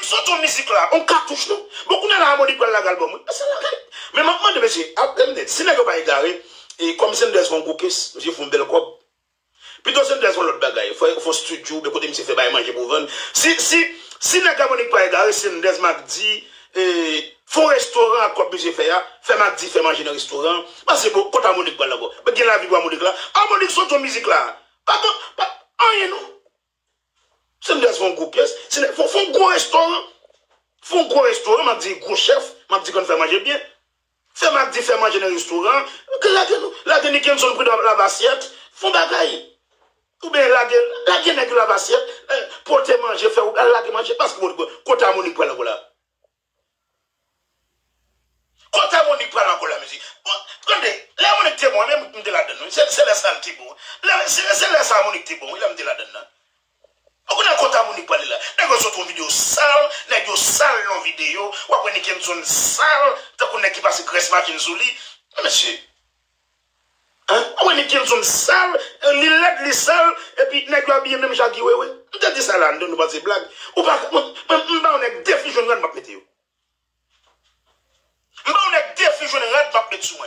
sur ton musique là, on cartouche nous. Beaucoup de l'harmonique pour l'album. C'est la gueule. Mais maintenant, monsieur, si n'est pas égaré, et comme c'est une des fonds coquesses, j'ai fait un bel cop. Plutôt c'est une des fonds l'autre bagaille. Il faut studio, de côté, monsieur fait pas manger pour vendre. Si n'est pas égaré, c'est une des mardi, font restaurant, comme monsieur fait mardi, fait manger dans le restaurant. Parce que quand harmonique pas là-bas. Mais qu'il y a la vie pour harmonique là. Harmonique sur ton musique là. Pas rien, non. C'est une des fonds coquesses. Font un gros restaurant. Font un gros restaurant, m'a dit gros chef, m'a dit qu'on fait manger bien. Fait manger dans le restaurant. La gueule qui sont pris dans la assiette, font bagaille. Ou bien la gueule n'est que la assiette, pour te manger, faire la manger, parce que quand t'as mon pas là. Quand t'as mon pas là, musique. Attendez, là, on est témoin, même me là-dedans. C'est la salle qui est bon. C'est la salle qui est bon, il a me là-dedans. On a compté à mon école là. N'est-ce pas une vidéo sale, n'est-ce pas sale non vidéo, ou après n'est-ce pas une sale, tant qu'on est qui passe graisse machine sous lui. Monsieur. Hein? Ou n'est-ce pas une sale, les sale, et puis n'est-ce pas bien même Jacques ouais. On t'a dit ça là, nous pas ces blagues. Ou pas, on est défi je ne vais pas mettre. On est défi je ne vais pas mettre sous moi.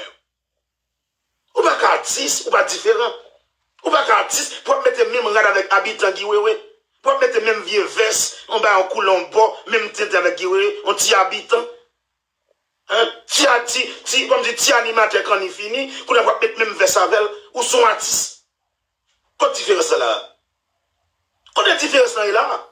Ou pas artiste, ou pas différent. Ou pas artiste, pour mettre même rad avec habitant qui ouais. Pour mettre même vieux veste, on va en coulant bas, même tête avec Guiré, on t'y habitant. Hein? Comme dit, t'y animateur quand il finit, qu'on va mettre même veste avec, ou son artiste. Quoi différence là? Quoi de différence là?